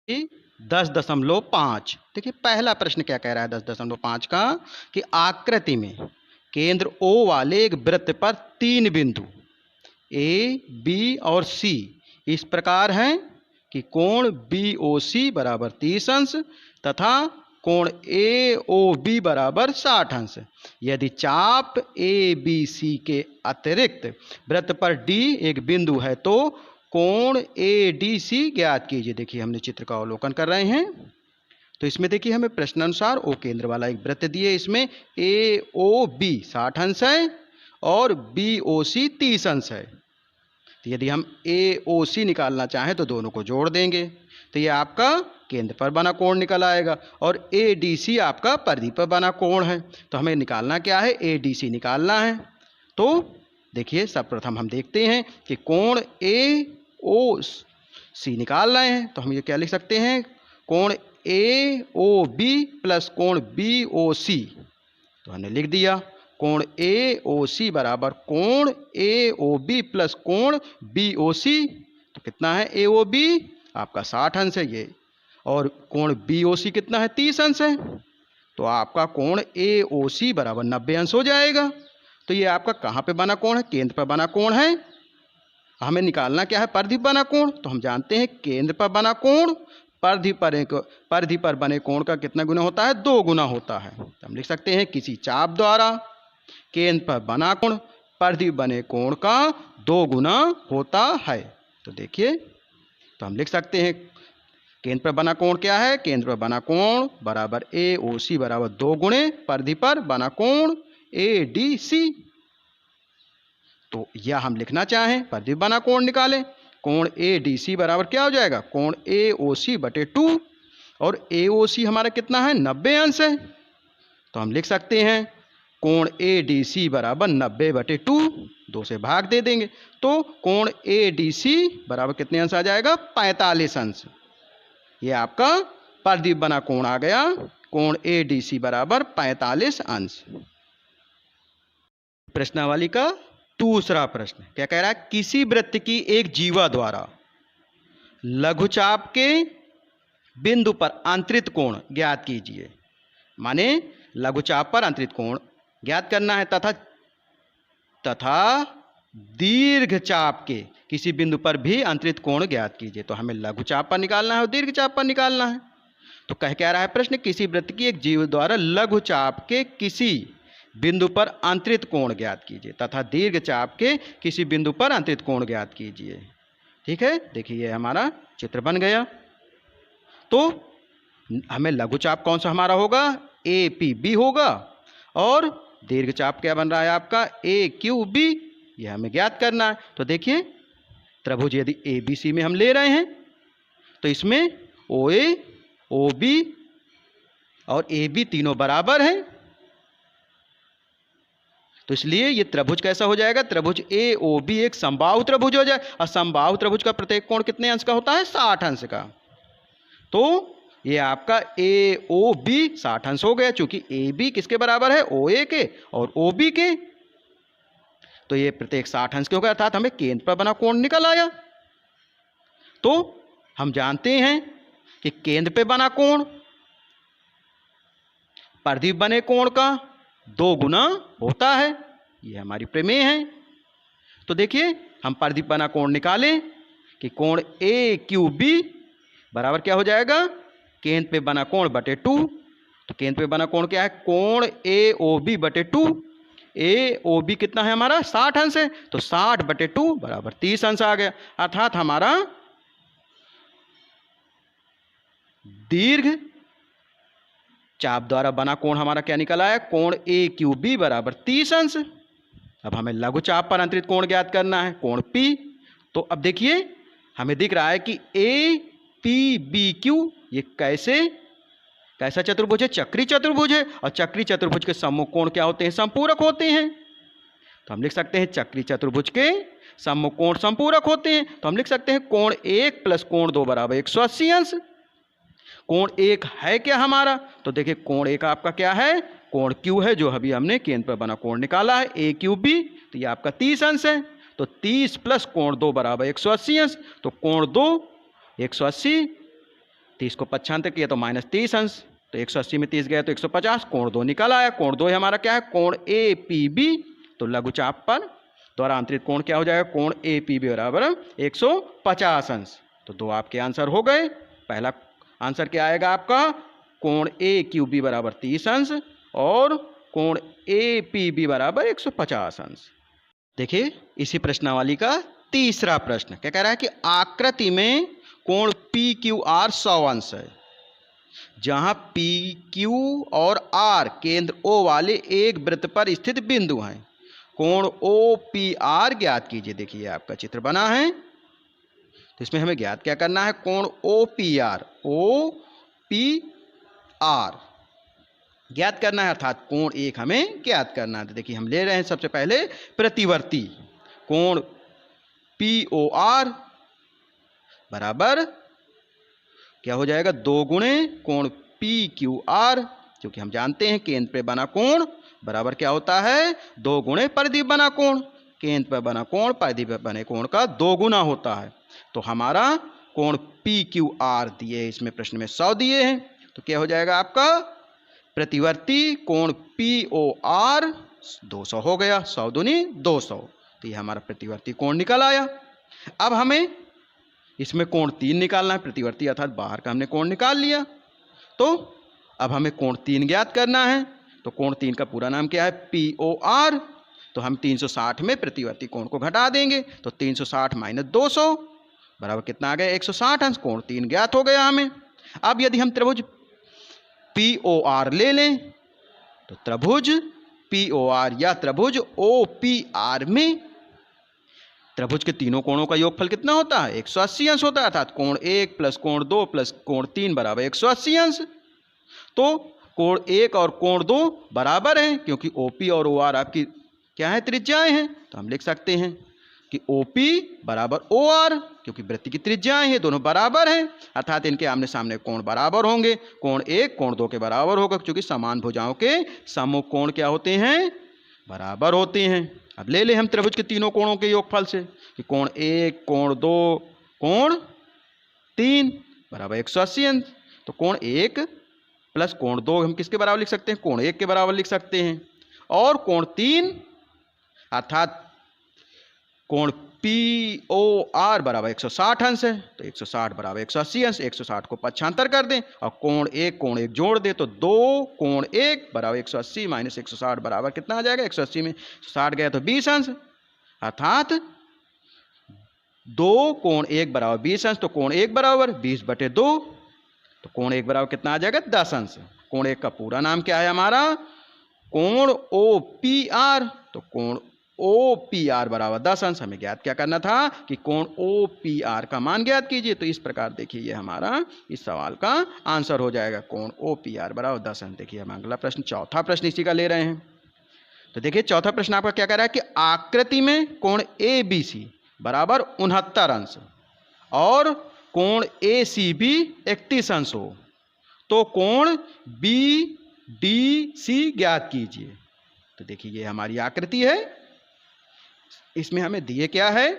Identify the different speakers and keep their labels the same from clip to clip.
Speaker 1: 10.5। देखिए पहला प्रश्न क्या कह रहा है 10.5 का, कि आकृति में केंद्र O वाले एक वृत्त पर 3 बिंदु A, B और C इस प्रकार हैं कि कोण BOC बराबर 30 अंश तथा कोण AOB बराबर 60 अंश। यदि चाप ABC के अतिरिक्त वृत्त पर D एक बिंदु है तो कोण ADC ज्ञात कीजिए। देखिए हमने चित्र का अवलोकन कर रहे हैं। तो इसमें देखिए हमें प्रश्नानुसार O केंद्र वाला एक वृत्त दिए, इसमें AOB 60 अंश है और BOC 30 अंश है। तो यदि हम AOC निकालना चाहें तो दोनों को जोड़ देंगे तो ये आपका केंद्र पर बना कोण निकल आएगा और ADC आपका परिधि पर बना कोण है। तो हमें निकालना क्या है, ADC निकालना है। तो देखिए सर्वप्रथम हम देखते हैं कि कोण AOC निकाल रहे हैं तो हम ये क्या लिख सकते हैं, कोण AOB प्लस कोण BOC। तो हमने लिख दिया कोण AOC बराबर कोण AOB प्लस कोण BOC। तो कितना है AOB आपका 60 अंश है ये, और कोण BOC कितना है 30 अंश है। तो आपका कोण AOC बराबर 90 अंश हो जाएगा। तो ये आपका कहाँ पे बना कोण है, केंद्र पर बना कोण है। हमें निकालना क्या है, परिधि बना कोण। तो हम जानते हैं केंद्र पर बना कोण परिधि पर बने कोण का कितना गुना होता है, 2 गुना होता है। तो हम लिख सकते हैं किसी चाप द्वारा केंद्र पर बना कोण परिधि बने कोण का 2 गुना होता है। तो देखिए तो हम लिख सकते हैं केंद्र पर बना कोण क्या है, केंद्र पर बना कोण बराबर AOC बराबर 2 गुणे परिधि पर बना कोण ADC। तो यह हम लिखना चाहें परिधि बना कोण निकालें, कोण ADC बराबर क्या हो जाएगा, कोण AOC बटे 2, और AOC हमारा कितना है 90 अंश है। तो हम लिख सकते हैं कोण ADC बराबर 90 बटे 2, 2 से भाग दे देंगे तो कोण ADC बराबर कितने अंश आ जाएगा, 45 अंश। ये आपका परिधि बना कोण आ गया, कोण ADC बराबर 45 अंश। प्रश्नावली का दूसरा प्रश्न क्या कह रहा है, किसी वृत्त की एक जीवा द्वारा लघुचाप के बिंदु पर अंतरित कोण ज्ञात कीजिए। माने लघुचाप पर अंतरित कोण ज्ञात करना है तथा दीर्घचाप के किसी बिंदु पर भी अंतरित कोण ज्ञात कीजिए। तो हमें लघुचाप पर निकालना है और दीर्घचाप पर निकालना है। तो कह रहा है प्रश्न, किसी वृत्त की एक जीव द्वारा लघुचाप के किसी बिंदु पर अंतरित कोण ज्ञात कीजिए तथा दीर्घचाप के किसी बिंदु पर अंतरित कोण ज्ञात कीजिए। ठीक है, देखिए हमारा चित्र बन गया। तो हमें लघुचाप कौन सा हमारा होगा, APB होगा, और दीर्घचाप क्या बन रहा है आपका AQB, यह हमें ज्ञात करना है। तो देखिए त्रिभुज यदि ABC में हम ले रहे हैं तो इसमें OA, OB और AB तीनों बराबर हैं। तो इसलिए ये त्रिभुज कैसा हो जाएगा, त्रिभुज AOB एक समबाहु त्रिभुज हो जाए, और समबाहु त्रिभुज का प्रत्येक कोण कितने अंश का होता है, 60 अंश का। तो ये आपका AOB 60 अंश हो गया, चूंकि AB किसके बराबर है, OA के और OB के। तो ये प्रत्येक 60 अंश के हो गया, अर्थात हमें केंद्र पर बना कोण निकल आया। तो हम जानते हैं कि केंद्र पे बना कोण परिधि बने कोण का 2 गुना होता है, ये हमारी प्रमेय है। तो देखिए हम परिधि बना कोण निकालें कि कोण AQB बराबर क्या हो जाएगा, केंद्र पे बना कोण बटे 2। तो केंद्र पे बना कोण क्या है, कोण AOB बटे 2। AOB कितना है हमारा 60 अंश है, तो 60 बटे 2 बराबर 30 अंश आ गया। अर्थात हमारा दीर्घ चाप द्वारा बना कोण हमारा क्या निकल आया, कोण AQB बराबर 30 अंश। अब हमें लघु चाप पर अंतरित कोण ज्ञात करना है, कोण P। तो अब देखिए हमें दिख रहा है कि APBQ ये कैसा चतुर्भुज है, चक्री चतुर्भुज है, और चक्री चतुर्भुज के सम्मुख कोण क्या होते हैं, संपूरक होते हैं। तो हम लिख सकते हैं चक्री चतुर्भुज के सम्मुख कोण संपूरक होते हैं। तो हम लिख सकते हैं कोण 1 प्लस कोण 2 बराबर 180 अंश। कोण 1 है क्या हमारा, तो देखिए कोण 1 आपका क्या है, कोण Q है, जो अभी हमने केंद्र पर बना कोण निकाला है AQB। तो ये आपका 30 अंश है। तो 30 प्लस कोण 2 बराबर 180 अंश। तो कोण 2 180 30 को पक्षांतर किया तो -30 अंश, तो 180 में 30 गया तो 150, कोण 2 निकल आया। कोण 2 हमारा क्या है, कोण APB। तो लघुचाप पर द्वारा अंतरित कोण क्या हो जाएगा, कोण APB बराबर 150 अंश। तो 2 आपके आंसर हो गए। पहला आंसर क्या आएगा आपका, कोण AQB बराबर 30 अंश और कोण APB बराबर 150 अंश। देखिए इसी प्रश्नावली का तीसरा प्रश्न क्या कह रहा है कि आकृति में कोण PQR 100 अंश है, जहां PQ और R केंद्र O वाले एक वृत्त पर स्थित बिंदु हैं। कोण OPR ज्ञात कीजिए। देखिए आपका चित्र बना है, तो इसमें हमें ज्ञात क्या करना है, कोण OPR ज्ञात करना है, अर्थात कोण एक हमें ज्ञात करना है। तो देखिए हम ले रहे हैं सबसे पहले प्रतिवर्ती कोण POR बराबर क्या हो जाएगा, 2 गुणे कोण PQR, क्योंकि हम जानते हैं केंद्र पे बना कोण बराबर क्या होता है, 2 गुणे परिधि बना कोण। केंद्र पर बना कोण परिधि पर बने कोण का 2 गुना होता है। तो हमारा कोण PQR दिए, इसमें प्रश्न में 100 दिए हैं, तो क्या हो जाएगा आपका प्रतिवर्ती कोण POR 200 हो गया, 100 दूनी 200। तो ये हमारा प्रतिवर्ती कोण निकल आया। अब हमें इसमें कोण 3 निकालना है, प्रतिवर्ती अर्थात बाहर का हमने कोण निकाल लिया। तो अब हमें कोण 3 ज्ञात करना है। तो कोण 3 का पूरा नाम क्या है, POR। तो हम 360 में प्रतिवर्ती कोण को घटा देंगे, तो 360 - 200 बराबर कितना आ गया, 160 अंश। कोण 3 ज्ञात हो गया हमें। अब यदि हम त्रिभुज POR ले लें, तो त्रिभुज POR या त्रिभुज OPR में त्रिभुज के तीनों कोणों का योगफल कितना होता है, 180 अंश होता है, अर्थात कोण 1 प्लस कोण 2 प्लस कोण 3 बराबर 180 अंश। तो कोण 1 और कोण 2 बराबर हैं, क्योंकि OP और OR आपकी क्या है, त्रिज्याएं हैं। तो हम लिख सकते हैं कि OP बराबर OR, क्योंकि वृत्त की त्रिज्याएं हैं, दोनों बराबर हैं, अर्थात इनके आमने सामने कोण बराबर होंगे। कोण 1 कोण 2 के बराबर होगा, क्योंकि समान भुजाओं के सम्मुख कोण क्या होते हैं, बराबर होते हैं। अब ले ले हम त्रिभुज के तीनों कोणों के योगफल से कि कोण 1 कोण 2 कोण 3 बराबर 180 अंश। तो कोण 1 प्लस कोण 2 हम किसके बराबर लिख सकते हैं, कोण 1 के बराबर लिख सकते हैं। और कोण 3 अर्थात कोण POR बराबर 160 अंश है, तो 160 बराबर 180 अंश। 160 को पक्षांतर कर दें और कोण 1 जोड़ दें, तो 2 कोण 1 बराबर 180 माइनस 160 बराबर कितना आ जाएगा, 180 में 60 गया तो 20 अंश, अर्थात 2 कोण 1 बराबर 20 अंश। तो कोण 1 बराबर 20/2, तो कोण 1 बराबर कितना आ जाएगा, 10 अंश। कोण 1 का पूरा नाम क्या है हमारा, कोण OPR। तो कोण OPR बराबर 10 अंश। हमें ज्ञात क्या करना था कि कोण OPR का मान ज्ञात कीजिए। तो इस प्रकार देखिए ये हमारा इस सवाल का आंसर हो जाएगा, कोण OPR बराबर 10 अंश। देखिए हम अगला प्रश्न, चौथा प्रश्न इसी का ले रहे हैं। तो देखिए चौथा प्रश्न आपका क्या कह रहा है कि आकृति में कोण ABC बराबर 69 अंश और कोण ACB 31 अंश हो, तो कोण BDC ज्ञात कीजिए। तो देखिए ये हमारी आकृति है, इसमें हमें दिए क्या है,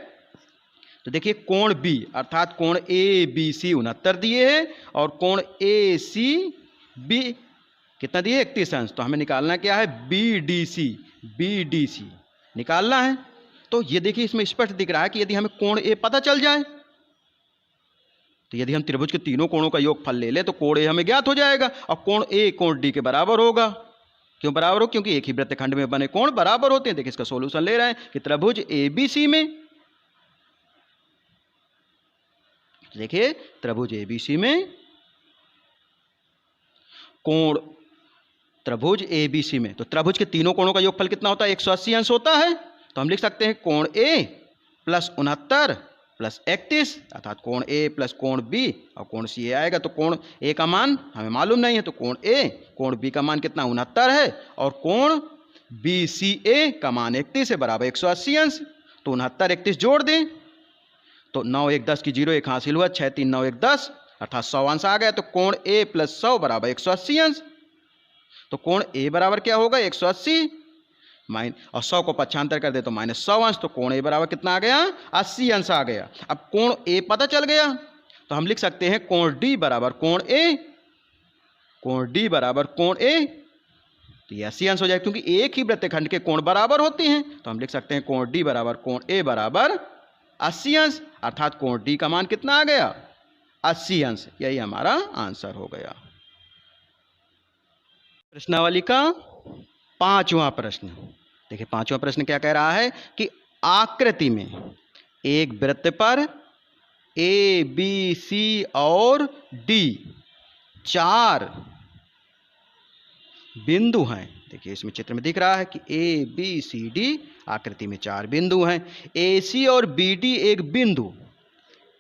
Speaker 1: तो देखिए कोण B अर्थात कोण ABC 69 दिए है और कोण ACB कितना दिए, 31 अंश। तो हमें निकालना क्या है, BDC निकालना है। तो ये देखिए इसमें स्पष्ट दिख रहा है कि यदि हमें कोण A पता चल जाए, तो यदि हम त्रिभुज के तीनों कोणों का योगफल ले लें तो कोण A हमें ज्ञात हो जाएगा और कोण A कोण D के बराबर होगा। क्यों बराबर हो, क्योंकि एक ही वृत्तखंड में बने कोण बराबर होते हैं। देखिए इसका सॉल्यूशन ले रहे हैं कि त्रिभुज ABC में, देखिए त्रिभुज ABC में कोण, त्रिभुज ABC में तो त्रिभुज के तीनों कोणों का योगफल कितना होता है, 180 अंश होता है। तो हम लिख सकते हैं कोण A प्लस 69 प्लस 31 अर्थात कोण A प्लस कोण B और कोण C आएगा। तो कोण A का मान हमें मालूम नहीं है, तो कोण A कोण B का मान कितना 69 है और कोण BCA का मान 31 है बराबर 180 अंश। तो 69 31 जोड़ दें तो 9 1 10 की 0 1 हासिल हुआ, 6 3 9 1 10 अर्थात 100 अंश आ गया। तो कोण A प्लस 100 बराबर 180 अंश। तो कोण A बराबर क्या होगा, 180 और 100 को पक्षांतर कर दे तो -100 अंश। तो कोण A बराबर कितना आ गया, 80 अंश आ गया। अब कोण A पता चल गया तो हम लिख सकते हैं कोण डी बराबर कोण ए, कोण डी बराबर कोण ए। तो ये 80 अंश हो जाएगा, क्योंकि एक ही वृत्तखंड के कोण बराबर होते हैं। तो हम लिख सकते हैं कोण डी बराबर कोण ए बराबर 80 अंश, अर्थात कोण डी का मान कितना आ गया? 80 अंश। यही हमारा आंसर हो गया। प्रश्नावली का 5वां प्रश्न देखिए। 5वां प्रश्न क्या कह रहा है कि आकृति में एक वृत्त पर ए बी सी और डी 4 बिंदु हैं। देखिए इसमें चित्र में दिख रहा है कि ए बी सी डी आकृति में 4 बिंदु हैं। ए सी और बी डी एक बिंदु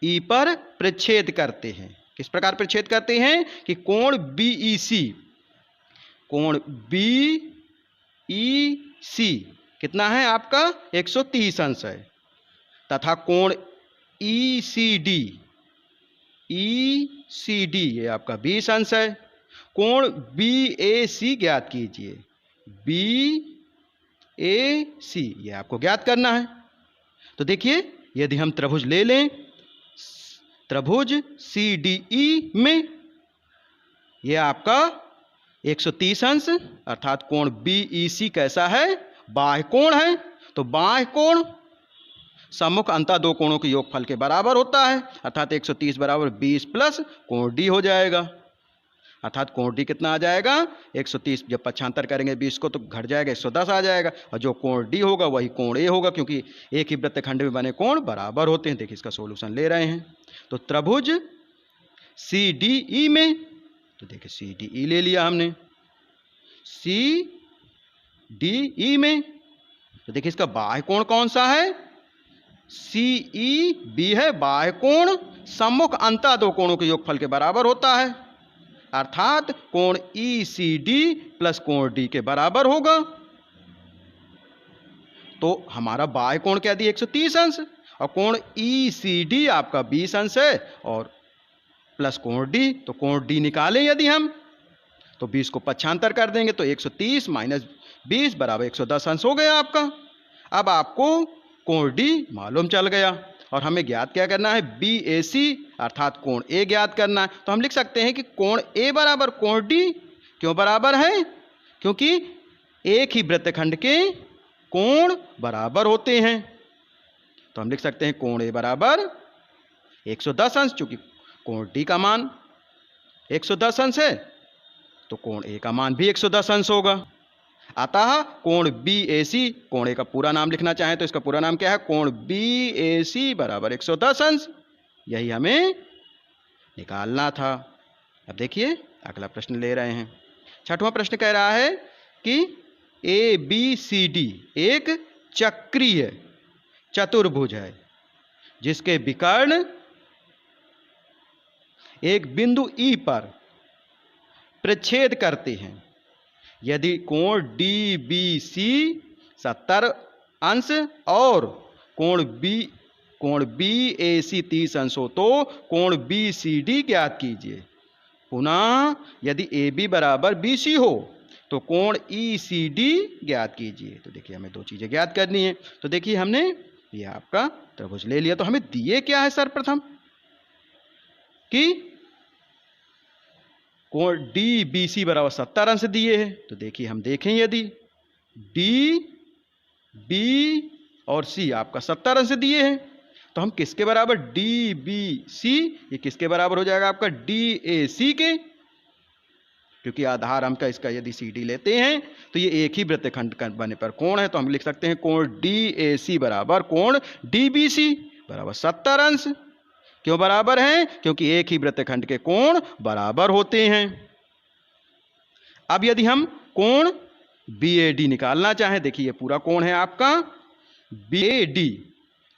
Speaker 1: ई पर प्रच्छेद करते हैं। किस प्रकार प्रच्छेद करते हैं कि कोण बीईसी, कोण बीईसी कितना है आपका? 130 अंश है, तथा कोण ईसीडी, ईसीडी ये आपका 20 अंश है। कोण बीएसी ज्ञात कीजिए, बीएसी ये आपको ज्ञात करना है। तो देखिए यदि हम त्रिभुज ले लें, त्रिभुज सीडीई में ये आपका 130 अंश, अर्थात कोण बीईसी कैसा है? बाह्य कोण है। तो बाह्य कोण सम्मुख अंतः दो कोणों के योगफल के बराबर होता है, अर्थात 130 बराबर 20 प्लस कोण डी हो जाएगा। अर्थात कोण डी कितना आ जाएगा? 130 जब पक्षांतर करेंगे 20 को तो घट जाएगा, 110 आ जाएगा। और जो कोण डी होगा वही कोण ए होगा, क्योंकि एक ही वृत्तखंड में बने कोण बराबर होते हैं। देखिए इसका सॉल्यूशन ले रहे हैं। तो त्रिभुज सी डी ई में, तो देखिए सी डी ई ले लिया हमने, सी डी ई में। तो देखिए इसका बाह्य कोण कौन सा है? सी ई बी है। बाह्य कोण सम्मुख अंतः दो कोणों के योगफल के बराबर होता है, अर्थात कोण ई सी डी प्लस कोण डी के बराबर होगा। तो हमारा बाह्य कोण क्या दिया? 130 अंश, और कोण ई सी डी आपका 20 अंश है, और प्लस कोण डी। तो कोण डी निकालें यदि हम, तो 20 को पक्षांतर कर देंगे तो 130 माइनस 20 बराबर 110 अंश हो गया आपका। अब आपको कोण डी मालूम चल गया, और हमें ज्ञात क्या करना है? बी ए सी अर्थात कोण ए ज्ञात करना है। तो हम लिख सकते हैं कि कोण ए बराबर कोण डी। क्यों बराबर है? क्योंकि एक ही वृत्तखंड के कोण बराबर होते हैं। तो हम लिख सकते हैं कोण ए बराबर 110 अंश, चूंकि कोण डी का मान 110 अंश है तो कोण ए का मान भी 110 अंश होगा। अतः कोण बी ए सी, कोण ए का पूरा नाम लिखना चाहें तो इसका पूरा नाम क्या है? कोण बी ए सी बराबर 110 अंश। यही हमें निकालना था। अब देखिए अगला प्रश्न ले रहे हैं। 6वां प्रश्न कह रहा है कि ए बी सी डी एक चक्रीय चतुर्भुज है, जिसके विकर्ण एक बिंदु ई पर प्रच्छेद करते हैं। यदि कोण डी बी सी 70 अंश और कोण बी ए सी 30 अंश हो तो कोण बी सी डी ज्ञात कीजिए। पुनः यदि ए बी बराबर बी सी हो तो कोण ई सी डी ज्ञात कीजिए। तो देखिए हमें दो चीजें ज्ञात करनी है। तो देखिए हमने ये आपका त्रिभुज ले लिया। तो हमें दिए क्या है? सर्वप्रथम कि कोण डी बी सी बराबर 70 अंश दिए हैं। तो देखिए हम देखें, यदि डी बी और सी आपका 70 अंश दिए हैं तो हम किसके बराबर? डी बी सी ये किसके बराबर हो जाएगा? आपका डी ए सी के, क्योंकि आधार हम का इसका यदि सी डी लेते हैं तो ये एक ही वृत्तखंड का बने पर कोण है। तो हम लिख सकते हैं कोण डी ए सी बराबर कोण डी बी सी बराबर 70 अंश। क्यों बराबर हैं? क्योंकि एक ही वृत्तखंड के कोण बराबर होते हैं। अब यदि हम कोण बी ए डी निकालना चाहें, देखिए ये पूरा कोण है आपका बी ए डी,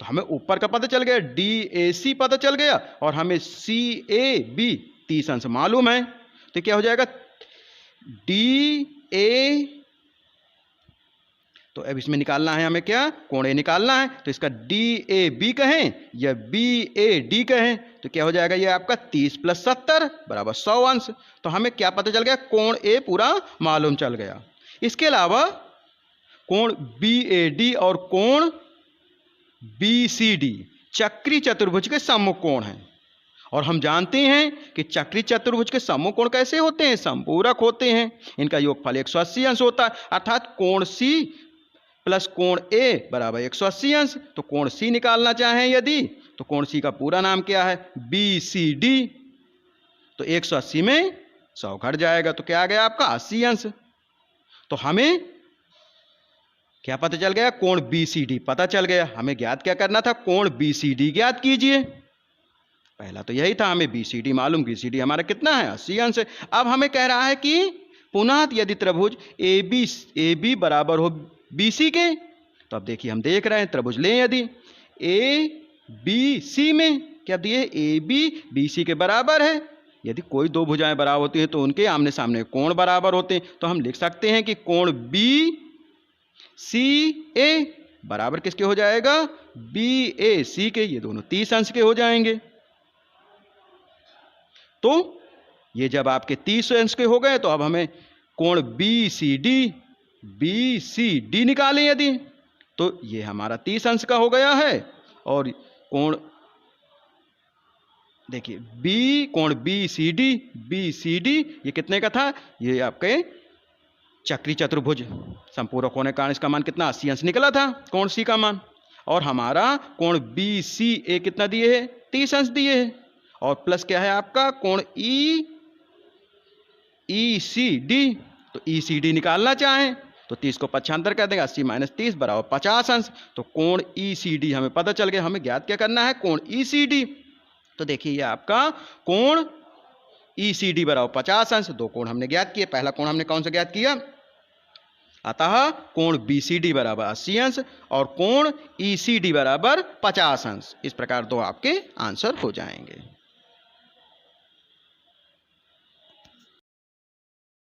Speaker 1: तो हमें ऊपर का पता चल गया, डी ए सी पता चल गया, और हमें सी ए बी 30 अंश मालूम है। तो क्या हो जाएगा? डी ए, तो अब इसमें निकालना है हमें क्या? कोण ए निकालना है। तो इसका डी ए बी कहें या बी ए डी कहें तो क्या हो जाएगा? ये आपका 30 प्लस 70 बराबर 100 अंश। तो हमें क्या पता चल गया? कोण ए पूरा मालूम चल गया। इसके अलावा कोण बी ए डी और कोण बी सी डी चक्री चतुर्भुज के सम्मुख कोण हैं, और हम जानते हैं कि चक्री चतुर्भुज के समकोण कैसे होते हैं, समपूरक होते हैं। इनका योगफल 180 अंश होता है, अर्थात कोण सी प्लस कोण ए बराबर 180 अंश। तो कोण सी निकालना चाहें यदि, तो कोण सी का पूरा नाम क्या है, BCD। तो 180 में 100 घट जाएगा, तो क्या आ गया आपका 80 अंश। तो हमें क्या पता चल गया, कोण BCD पता चल गया। हमें ज्ञात क्या करना था, कोण BCD ज्ञात कीजिए। पहला तो यही था, हमें BCD मालूम, BCD हमारा कितना है, 80 अंश है। अब हमें कह रहा है कि पुनः यदि त्रिभुज AB बराबर हो BC के, तो अब देखिए हम देख रहे हैं त्रिभुज लें यदि ABC में, क्या दिए, AB BC के बराबर है। यदि कोई दो भुजाएं बराबर होती हैं तो उनके आमने सामने कोण बराबर होते हैं। तो हम लिख सकते हैं कि कोण BCA बराबर किसके हो जाएगा, BAC के। ये दोनों 30 अंश के हो जाएंगे। तो ये जब आपके 30 अंश के हो गए, तो अब हमें कोण BCD निकालें यदि, तो ये हमारा 30 अंश का हो गया है। और कोण देखिए कोण BCD ये कितने का था, ये आपके चक्री चतुर्भुज संपूरक होने के कारण इसका मान कितना, 80 अंश निकला था कोण सी का मान। और हमारा कोण BCA कितना दिए है, 30 अंश दिए है। और प्लस क्या है आपका कोण ECD। तो ECD निकालना चाहें तो 30 को पक्षांतर कर देंगे, 80 माइनस 30 बराबर 50 अंश। तो कोण ECD हमें पता चल गया। हमें ज्ञात क्या करना है, कोण ECD। तो देखिए ये आपका कोण ECD बराबर 50 अंश। दो कोण हमने ज्ञात किए। पहला कोण हमने कौन सा ज्ञात किया, अतः कोण BCD बराबर 80 अंश और कोण ECD बराबर 50 अंश। इस प्रकार दो आपके आंसर हो जाएंगे।